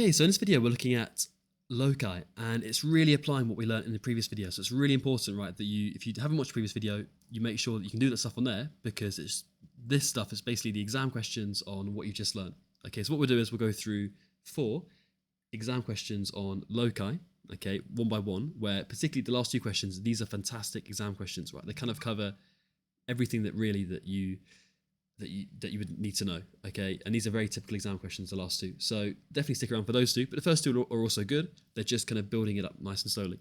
Okay, so in this video we're looking at loci, and it's really applying what we learned in the previous video. So it's really important, right, that if you haven't watched the previous video, you make sure that you can do that stuff on there, because this stuff is basically the exam questions on what you just learned. Okay, so what we'll do is we'll go through 4 exam questions on loci, okay, one by one, where particularly the last 2 questions, these are fantastic exam questions, right? They kind of cover everything that you would need to know, okay? And these are very typical exam questions, the last 2. So definitely stick around for those 2, but the first 2 are also good. They're just kind of building it up nice and slowly.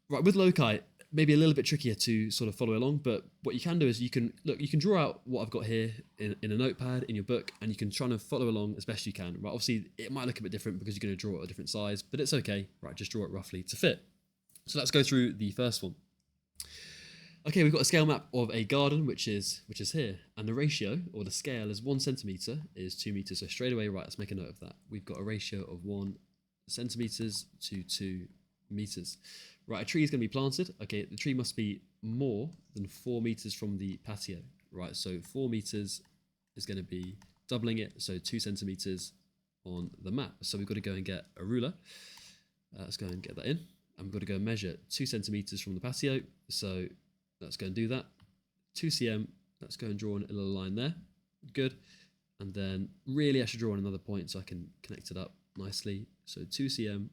Right, with loci, maybe a little bit trickier to sort of follow along, but what you can do is you can draw out what I've got here in a notepad in your book, and you can try and follow along as best you can, right? Obviously, it might look a bit different because you're going to draw it a different size, but it's okay, right? Just draw it roughly to fit. So let's go through the first one. Okay, we've got a scale map of a garden, which is here, and the ratio, or the scale, is 1 centimetre is 2 metres. So straight away, right, let's make a note of that. We've got a ratio of 1 centimetres to 2 metres. Right, a tree is going to be planted. Okay, the tree must be more than 4 metres from the patio. Right, so 4 metres is going to be doubling it, so 2 centimetres on the map. So we've got to go and get a ruler. Let's go and get that in. And we've got to go and measure 2 centimetres from the patio. So let's go and do that. 2 cm, let's go and draw a little line there. Good. And then really I should draw on another point so I can connect it up nicely. So 2 cm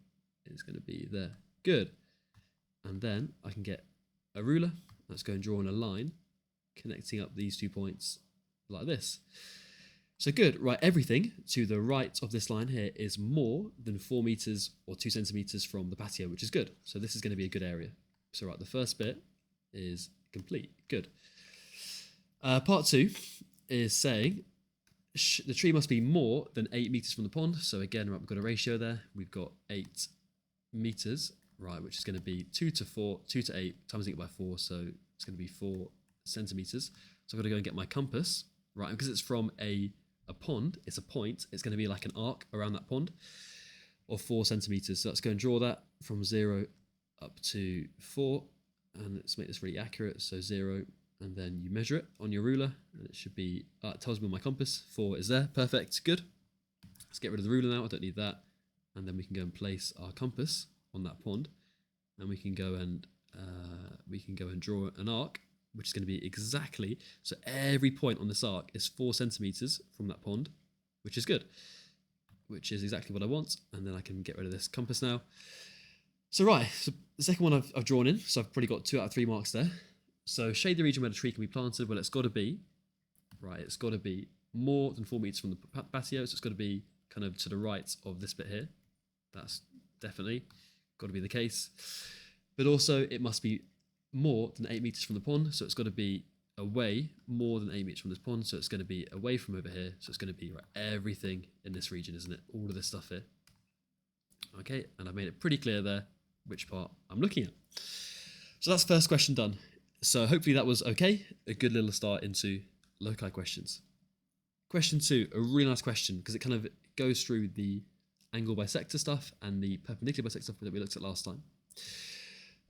is going to be there. Good. And then I can get a ruler. Let's go and draw on a line connecting up these 2 points like this. So good, right, everything to the right of this line here is more than 4 metres or 2 centimetres from the patio, which is good. So this is going to be a good area. So right, the first bit is complete. Good. Part 2 is saying the tree must be more than 8 metres from the pond. So again, right, we've got a ratio there. We've got 8 metres, right, which is going to be 2 to 4, 2 to 8, times it by 4, so it's going to be 4 centimetres. So I've got to go and get my compass, right, because it's from a pond, it's a point, it's going to be like an arc around that pond of 4 centimetres. So let's go and draw that from 0 up to 4. And let's make this really accurate. So 0, and then you measure it on your ruler, and it should be, it tells me on my compass, 4 is there. Perfect, good. Let's get rid of the ruler now, I don't need that. And then we can go and place our compass on that pond, and we can go and draw an arc, which is going to be exactly, so every point on this arc is 4 centimetres from that pond, which is good, which is exactly what I want. And then I can get rid of this compass now. So right, so the second one I've drawn in, so I've probably got 2 out of 3 marks there. So shade the region where the tree can be planted. Well, it's got to be, right, it's got to be more than 4 metres from the patio, so it's got to be kind of to the right of this bit here. That's definitely got to be the case. But also, it must be more than 8 metres from the pond, so it's got to be away more than 8 metres from this pond, so it's going to be away from over here, so it's going to be, right, everything in this region, isn't it? All of this stuff here. Okay, and I've made it pretty clear there which part I'm looking at. So that's first question done. So hopefully that was okay. A good little start into loci questions. Question 2, a really nice question because it kind of goes through the angle bisector stuff and the perpendicular bisector stuff that we looked at last time.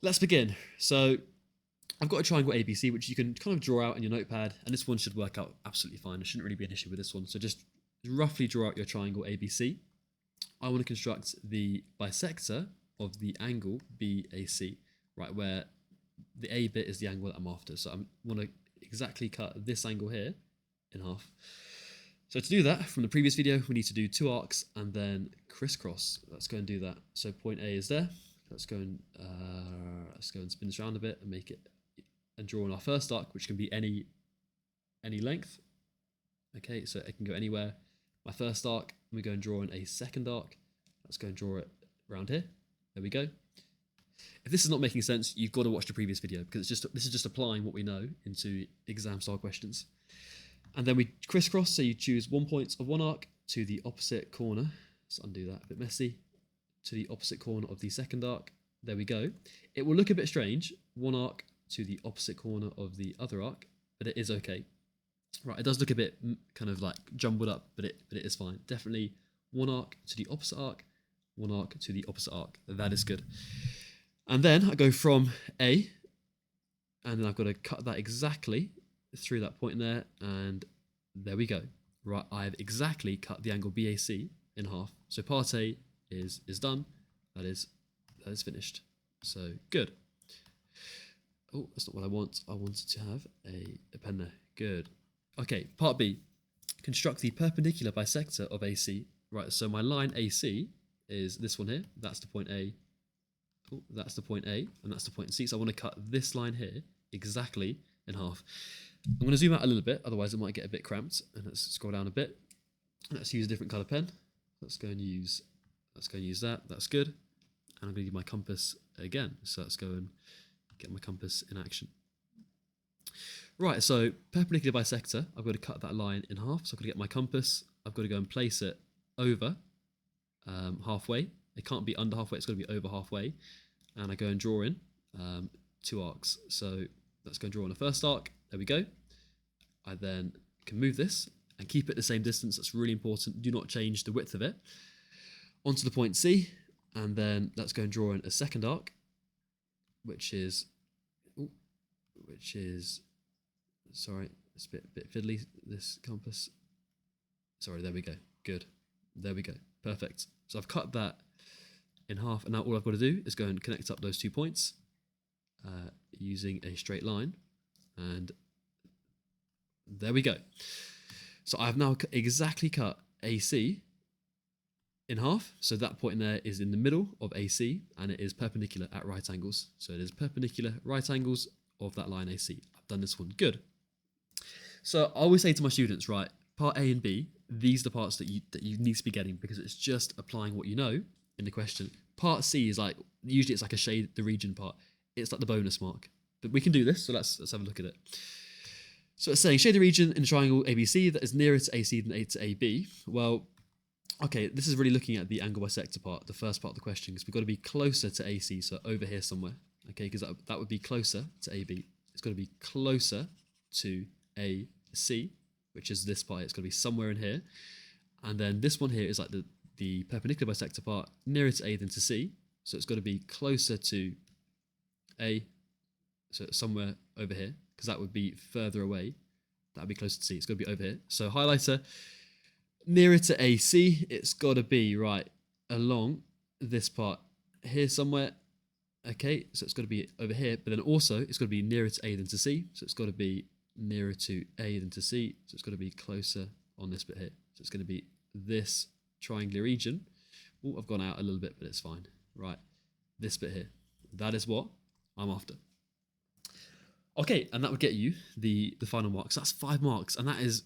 Let's begin. So I've got a triangle ABC, which you can kind of draw out in your notepad, and this one should work out absolutely fine. There shouldn't really be an issue with this one. So just roughly draw out your triangle ABC. I want to construct the bisector of the angle BAC, right, where the A bit is the angle that I'm after. So I want to exactly cut this angle here in half. So to do that, from the previous video, we need to do 2 arcs and then crisscross. Let's go and do that. So point A is there. Let's go and spin this around a bit and make it, and draw on our first arc, which can be any length. Okay, so it can go anywhere. My first arc, we go and draw in a second arc. Let's go and draw it around here. There we go. If this is not making sense, you've got to watch the previous video, because this is just applying what we know into exam style questions. And then we crisscross, so you choose 1 point of one arc to the opposite corner. Let's undo that, a bit messy. To the opposite corner of the second arc. There we go. It will look a bit strange, 1 arc to the opposite corner of the other arc, but it is okay. Right, it does look a bit kind of like jumbled up, but it is fine. Definitely 1 arc to the opposite arc, 1 arc to the opposite arc. That is good. And then I go from A, and then I've got to cut that exactly through that point there, and there we go. Right, I've exactly cut the angle BAC in half. So part A is done. That is finished. So good. Oh, that's not what I want. I wanted to have a pen there. Good. Okay, part B. Construct the perpendicular bisector of AC. Right, so my line AC is this one here. That's the point A. Oh, that's the point A, and that's the point C. So I want to cut this line here exactly in half. I'm going to zoom out a little bit, otherwise it might get a bit cramped. And let's scroll down a bit. Let's use a different colour pen. Let's go and use that. That's good. And I'm going to use my compass again. So let's go and get my compass in action. Right, so perpendicular bisector, I've got to cut that line in half. So I've got to get my compass. I've got to go and place it over halfway. It can't be under halfway, it's got to be over halfway. And I go and draw in 2 arcs. So let's go and draw on the first arc. There we go. I then can move this and keep it the same distance. That's really important. Do not change the width of it. Onto the point C, and then let's go and draw in a second arc, which is, sorry, it's a bit fiddly, this compass. Sorry, there we go. Good. There we go. Perfect. So I've cut that in half, and now all I've got to do is go and connect up those 2 points using a straight line, and there we go. So I've now exactly cut AC in half. So that point in there is in the middle of AC, and it is perpendicular at right angles. So it is perpendicular right angles of that line AC. I've done this one. Good. So I always say to my students, right, part A and B, these are the parts that you need to be getting, because it's just applying what you know in the question. Part C is like, usually it's like a shade the region part. It's like the bonus mark. But we can do this, so let's have a look at it. So it's saying shade the region in the triangle ABC that is nearer to AC than to AB. Well, okay, this is really looking at the angle bisector part, the first part of the question, because we've got to be closer to AC, so over here somewhere, okay, because that would be closer to AB. It's got to be closer to AC, which is this part. It's got to be somewhere in here. And then this one here is like the perpendicular bisector part, nearer to A than to C, so it's got to be closer to A, so somewhere over here, because that would be further away. That would be closer to C. It's got to be over here. So highlighter, nearer to AC, it's got to be right along this part here somewhere. Okay, so it's got to be over here, but then also it's got to be nearer to A than to C. So it's got to be nearer to A than to C. So it's got to be closer on this bit here. So it's going to be this triangular region. Oh, I've gone out a little bit, but it's fine. Right, this bit here. That is what I'm after. Okay, and that would get you the final marks. That's 5 marks, and that is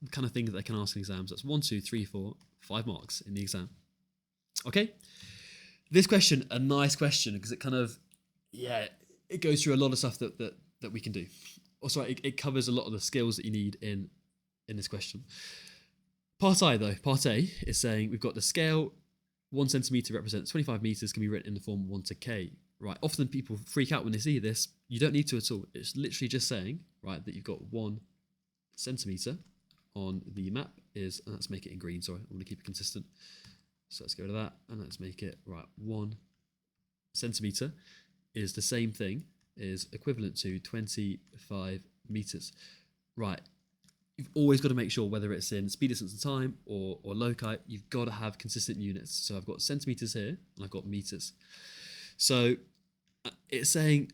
the kind of thing that they can ask in exams. That's 1, 2, 3, 4, 5 marks in the exam. Okay, this question, a nice question, because it kind of, it goes through a lot of stuff that we can do. Also, it covers a lot of the skills that you need in this question. Part I, though, part A is saying we've got the scale, 1 centimetre represents 25 metres, can be written in the form 1 to K. Right, often people freak out when they see this. You don't need to at all. It's literally just saying, right, that you've got 1 centimetre on the map is, and let's make it in green, sorry, I want to keep it consistent. So let's go to that, and let's make it, right, 1 centimetre is the same thing, is equivalent to 25 metres. Right, you've always got to make sure, whether it's in speed, distance and time or loci, you've got to have consistent units. So I've got centimetres here, and I've got metres. So it's saying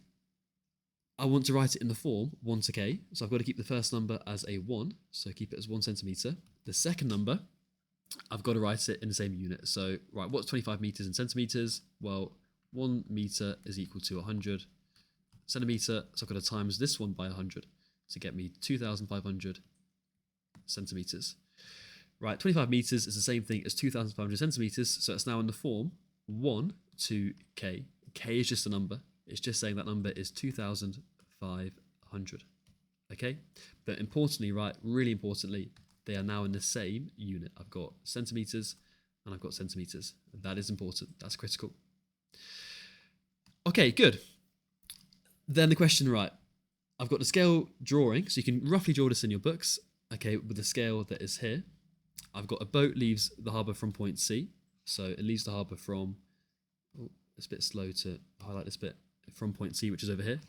I want to write it in the form 1 to K. So I've got to keep the first number as a 1. So keep it as 1 centimetre. The second number, I've got to write it in the same unit. So, right, what's 25 metres in centimetres? Well, 1 metre is equal to 100 centimetre. So I've got to times this one by 100 to get me 2,500 centimetres. Right, 25 metres is the same thing as 2,500 centimetres. So it's now in the form 1 to K. K is just a number. It's just saying that number is 2,500. Okay? But importantly, right, really importantly, they are now in the same unit. I've got centimetres and I've got centimetres. That is important. That's critical. Okay, good. Then the question, right, I've got the scale drawing, so you can roughly draw this in your books, okay, with the scale that is here. I've got a boat leaves the harbour from point C. So it leaves the harbour from, it's a bit slow to highlight this bit, from point C, which is over here.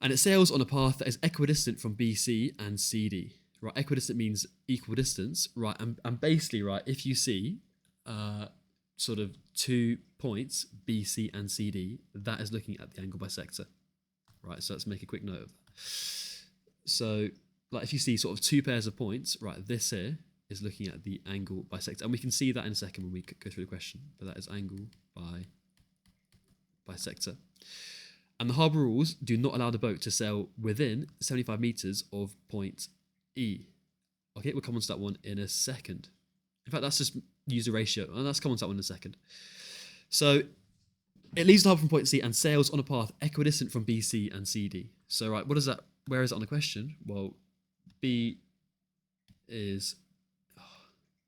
And it sails on a path that is equidistant from BC and CD. right? Equidistant means equal distance, right? And basically, right, if you see sort of 2 points, BC and CD, that is looking at the angle bisector, right? So let's make a quick note of that. So, like, if you see sort of 2 pairs of points, right, this here is looking at the angle bisector, and we can see that in a second when we go through the question. But that is angle bisector. And the harbour rules do not allow the boat to sail within 75 meters of point E. Okay, we'll come on to that one in a second. In fact, that's just user ratio, and let's come on to that one in a second. So it leaves the harbour from point C and sails on a path equidistant from BC and CD. So, right, what is that? Where is it on the question? Well, B is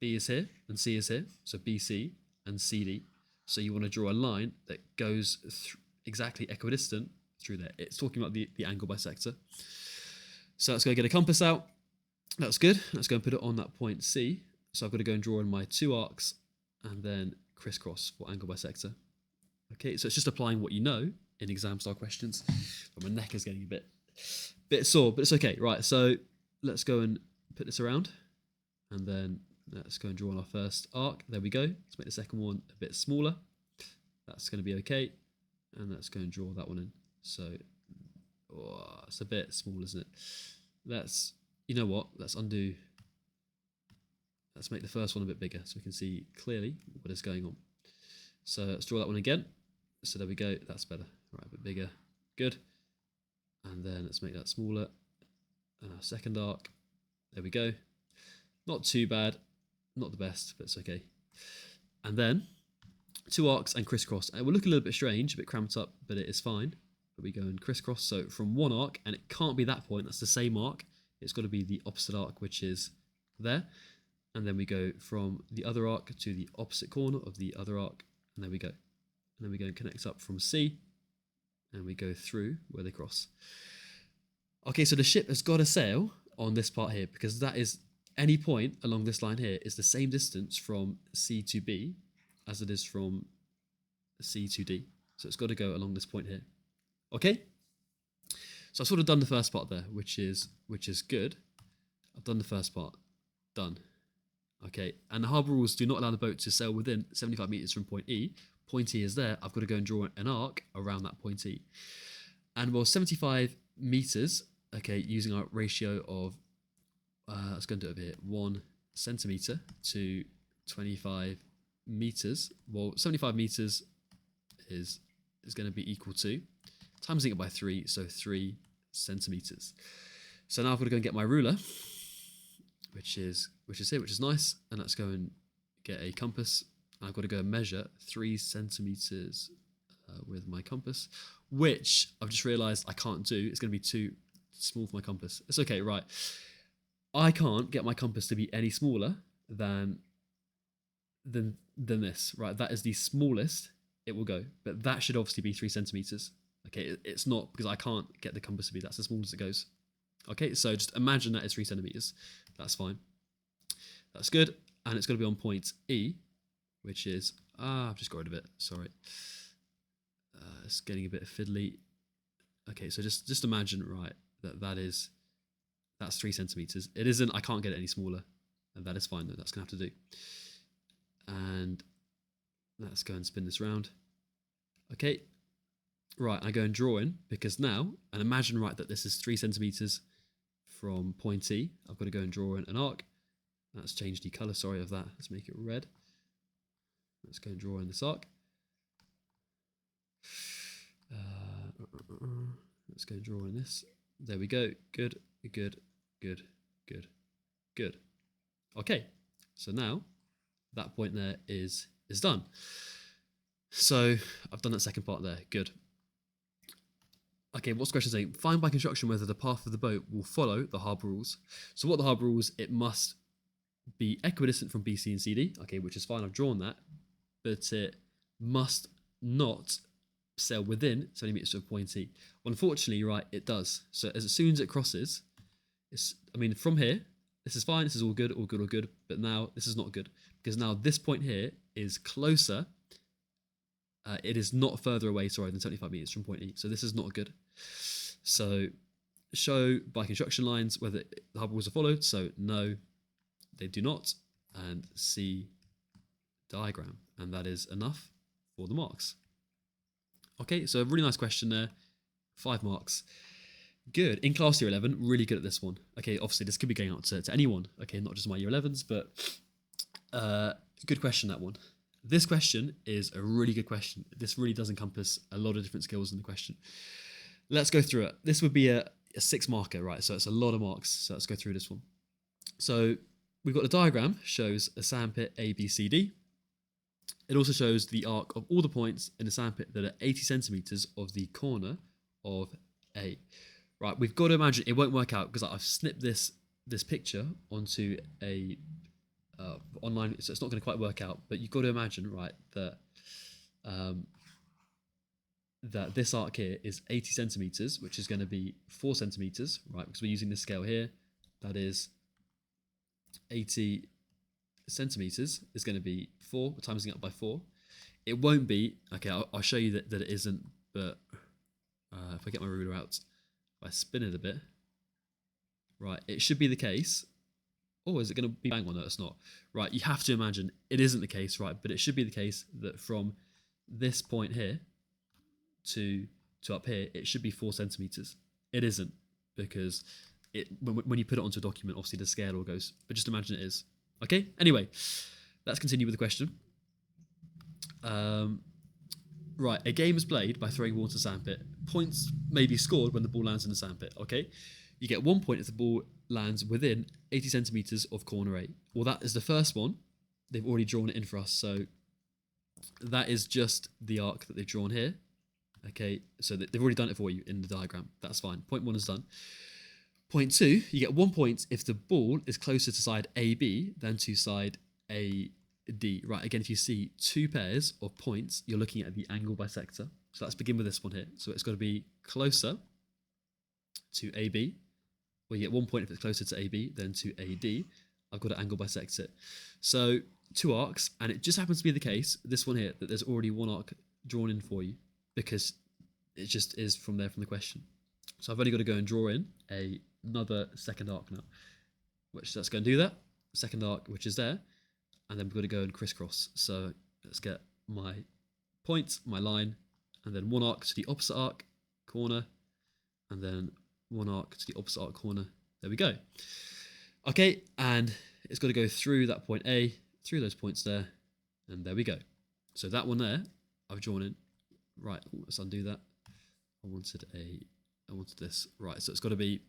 here and C is here. So BC and CD. So you want to draw a line that goes exactly equidistant through there. It's talking about the angle bisector. So let's go get a compass out. That's good. Let's go and put it on that point C. So I've got to go and draw in my 2 arcs and then crisscross for angle bisector. Okay, so it's just applying what you know in exam style questions. But my neck is getting a bit sore, but it's okay. Right, so let's go and put this around, and then let's go and draw on our first arc. There we go. Let's make the second one a bit smaller. That's going to be okay. And let's go and draw that one in. So, it's a bit small, isn't it? You know what? Let's undo. Let's make the first one a bit bigger so we can see clearly what is going on. So let's draw that one again. So there we go. That's better. Right, a bit bigger. Good. And then let's make that smaller. And our second arc. There we go. Not too bad. Not the best, but it's okay. And then 2 arcs and crisscross. It will look a little bit strange, a bit cramped up, but it is fine. But we go and crisscross. So from 1 arc, and it can't be that point. That's the same arc. It's got to be the opposite arc, which is there. And then we go from the other arc to the opposite corner of the other arc. And there we go. And then we go and connect up from C. And we go through where they cross. Okay, so the ship has got to sail on this part here, because that is any point along this line here is the same distance from C to B as it is from C to D. So it's got to go along this point here. Okay? So I've sort of done the first part there, which is good. I've done the first part. Done. Okay, and the harbour rules do not allow the boat to sail within 75 metres from point E. Point E is there. I've got to go and draw an arc around that point E. And well, 75 metres, okay, using our ratio of, let's go and do it over here, 1 centimetre to 25 metres. Well, 75 metres is going to be equal to, timesing it by 3, so 3 centimetres. So now I've got to go and get my ruler, which is here, which is nice. And let's go and get a compass. I've got to go and measure 3 centimetres with my compass, which I've just realised I can't do. It's going to be too small for my compass. It's okay, right. I can't get my compass to be any smaller than this, right? That is the smallest it will go, but that should obviously be 3 centimetres. Okay, it's not, because I can't get the compass to be, that's as small as it goes. Okay, so just imagine that is 3 centimetres. That's fine. That's good. And it's going to be on point E, which is, I've just got rid of it. Sorry. It's getting a bit fiddly. Okay, so just imagine, right, that's 3 centimetres. It isn't, I can't get it any smaller. And that is fine, though. That's going to have to do. And let's go and spin this round. Okay. Right, I go and draw in, because now, and imagine, right, that this is 3 centimetres from point E. I've got to go and draw in an arc. Let's change the colour, sorry, of that. Let's make it red. Let's go and draw in this arc. Let's go and draw in this. There we go. Good, good, good, good, good. Okay, so now that point there is done. So I've done that second part there. Good. Okay, what's the question saying? Find by construction whether the path of the boat will follow the harbour rules. So what the harbour rules, it must be equidistant from BC and CD, okay, which is fine, I've drawn that, but it must not sail within 70 metres of point E. Well, unfortunately, right, it does. So as soon as it crosses, from here, this is fine, this is all good, all good, all good, but now this is not good, because now this point here is closer, it is not further away, sorry, than 75 metres from point E, so this is not good. So show by construction lines whether the hyperbolas are followed. So no, they do not. And C, diagram. And that is enough for the marks. Okay, so a really nice question there. 5 marks. Good. In class year 11, really good at this one. Okay, obviously this could be going out to anyone. Okay, not just my year 11s, but good question, that one. This question is a really good question. This really does encompass a lot of different skills in the question. Let's go through it. This would be a 6 marker, right? So it's a lot of marks. So let's go through this one. So we've got the diagram, shows a sandpit A, B, C, D. It also shows the arc of all the points in the sandpit that are 80 centimeters of the corner of A. Right, we've got to imagine it won't work out because I've snipped this picture onto a online, so it's not going to quite work out. But you've got to imagine, right, that that this arc here is 80 centimeters, which is going to be 4 centimeters, right? Because we're using this scale here. That is 80 centimeters is going to be 4. We're timesing it up by 4. It won't be, okay, I'll show you that it isn't, but if I get my ruler out, if I spin it a bit, right, it should be the case. Oh, is it going to be bang on? No, it's not. Right, you have to imagine it isn't the case, right, but it should be the case that from this point here to up here, it should be 4 centimeters. It isn't, because when you put it onto a document, obviously the scale all goes, but just imagine it is. Okay, anyway, let's continue with the question. Right, a game is played by throwing water sandpit. Points may be scored when the ball lands in the sandpit, okay? You get 1 point if the ball lands within 80 centimeters of corner A. Well, that is the first one. They've already drawn it in for us, so that is just the arc that they've drawn here. Okay, so they've already done it for you in the diagram. That's fine. Point 1 is done. Point 2, you get 1 point if the ball is closer to side AB than to side AD. Right, again, if you see 2 pairs of points, you're looking at the angle bisector. So let's begin with this one here. So it's got to be closer to AB. Well, you get 1 point if it's closer to AB than to AD. I've got to angle bisect it. So 2 arcs, and it just happens to be the case, this one here, that there's already 1 arc drawn in for you, because it just is from there from the question. So I've only got to go and draw in another second arc now, which let's go and do that. Second arc, which is there, and then we've got to go and crisscross. So let's get my point, my line, and then 1 arc to the opposite arc corner, and then 1 arc to the opposite arc corner. There we go. Okay, and it's got to go through that point A, through those points there, and there we go. So that one there, I've drawn in. Right, let's undo that. I wanted this. Right, so it's got to be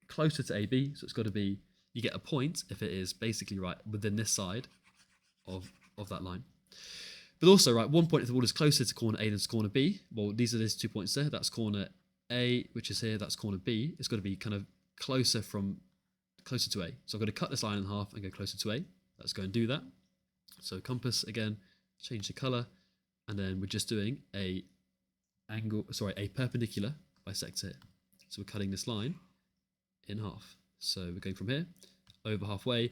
closer to AB. So it's got to be, you get a point if it is basically right within this side of that line. But also, right, 1 point if the ball is closer to corner A than to corner B. Well, these are these 2 points there. That's corner A, which is here. That's corner B. It's got to be kind of closer to A. So I've got to cut this line in half and go closer to A. Let's go and do that. So compass again, change the color, and then we're just doing a perpendicular bisector here. So we're cutting this line in half. So we're going from here over halfway.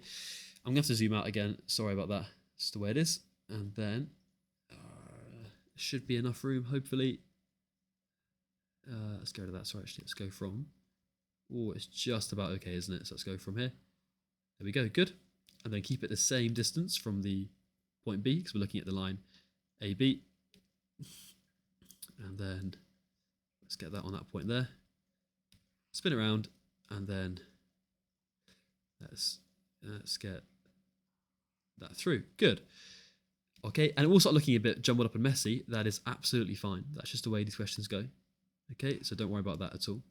I'm going to have to zoom out again. Sorry about that. It's the way it is. And then should be enough room, hopefully. Let's go to that. Sorry, actually, let's go from. Oh, it's just about okay, isn't it? So let's go from here. There we go. Good. And then keep it the same distance from the point B, because we're looking at the line AB. And then let's get that on that point there. Spin around, and then let's get that through. Good. Okay, and it will start looking a bit jumbled up and messy. That is absolutely fine. That's just the way these questions go. Okay, so don't worry about that at all.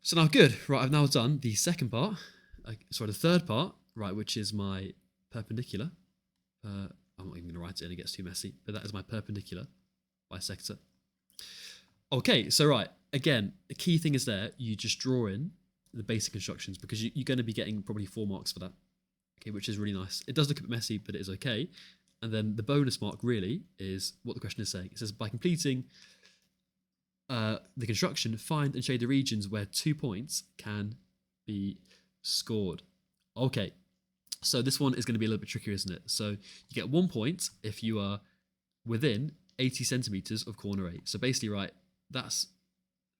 So now, good. Right, I've now done the second part. The third part, right, which is my perpendicular. I'm not even going to write it in, it gets too messy, but that is my perpendicular bisector. Okay, so right, again, the key thing is there, you just draw in the basic instructions, because you're going to be getting probably 4 marks for that, okay, which is really nice. It does look a bit messy, but it is okay. And then the bonus mark really is what the question is saying. It says, by completing the construction, find and shade the regions where 2 points can be scored. Okay, so this one is going to be a little bit trickier, isn't it? So you get 1 point if you are within 80 centimeters of corner A. So basically, right, that's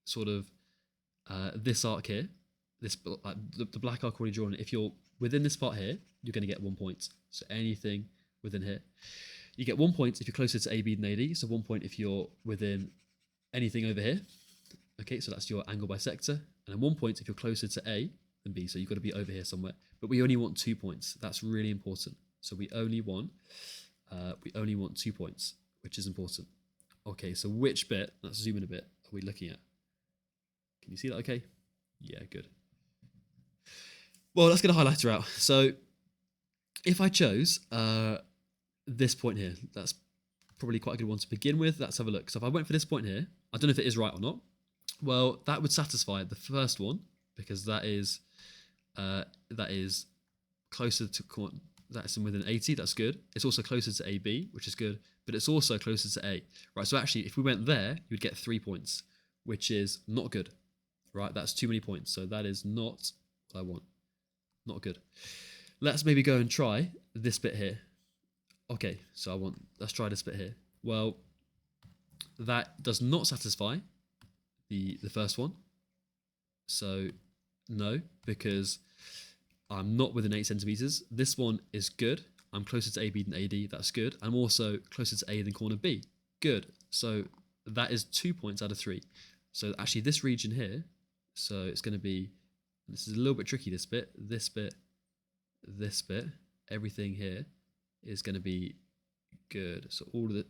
sort of this arc here, this the black arc already drawn, if you're within this part here, you're going to get 1 point. So anything within here. You get 1 point if you're closer to AB than AD, so 1 point if you're within anything over here. Okay, so that's your angle bisector. And then 1 point if you're closer to A than B, so you've got to be over here somewhere. But we only want 2 points. That's really important. So we only want 2 points, which is important. Okay, so which bit, let's zoom in a bit, are we looking at? Can you see that okay? Yeah, good. Well, let's get a highlighter out. So if I chose this point here, that's probably quite a good one to begin with. Let's have a look. So if I went for this point here, I don't know if it is right or not. Well, that would satisfy the first one because that is closer to, that's within 80, that's good. It's also closer to AB, which is good, but it's also closer to A. Right, so actually, if we went there, you would get 3 points, which is not good. Right, that's too many points, so that is not what I want. Not good. Let's maybe go and try this bit here. Okay, so let's try this bit here. Well, that does not satisfy the first one. So no, because I'm not within 8 centimeters. This one is good. I'm closer to AB than AD. That's good. I'm also closer to A than corner B. Good. So that is 2 points out of 3. So actually this region here, so it's going to be, this is a little bit tricky, this bit, everything here is going to be good. So all of it,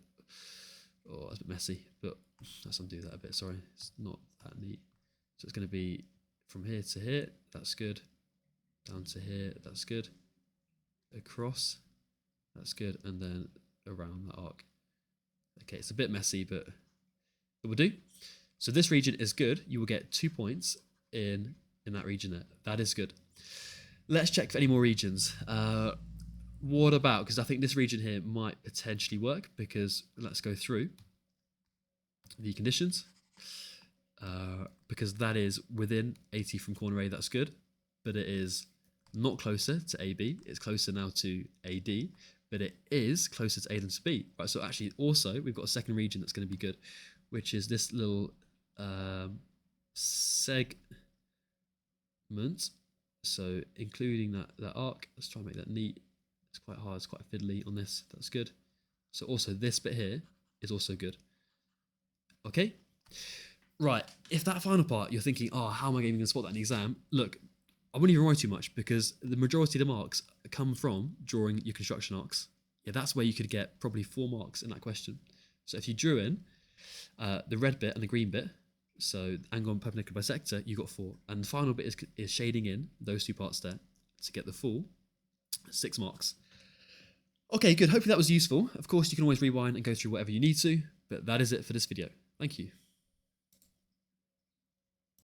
oh, that's a bit messy, but let's undo that a bit. Sorry, it's not that neat. So it's going to be from here to here, that's good. Down to here, that's good. Across, that's good. And then around that arc. Okay, it's a bit messy, but it will do. So this region is good. You will get 2 points in that region there. That is good. Let's check for any more regions. What about, because I think this region here might potentially work, because let's go through the conditions. Because that is within 80 from corner A, that's good. But it is not closer to AB. It's closer now to AD, but it is closer to A than to B. Right, so actually also we've got a second region that's going to be good, which is this little segment. So including that arc, let's try and make that neat. It's quite hard, it's quite fiddly on this. That's good. So also this bit here is also good. Okay. Right, if that final part you're thinking, oh, how am I going to spot that in the exam? Look, I wouldn't even worry too much because the majority of the marks come from drawing your construction arcs. Yeah, that's where you could get probably 4 marks in that question. So if you drew in the red bit and the green bit, so angle and perpendicular bisector, you got 4. And the final bit is shading in those 2 parts there to get the full 6 marks. Okay, good. Hopefully that was useful. Of course, you can always rewind and go through whatever you need to, but that is it for this video. Thank you.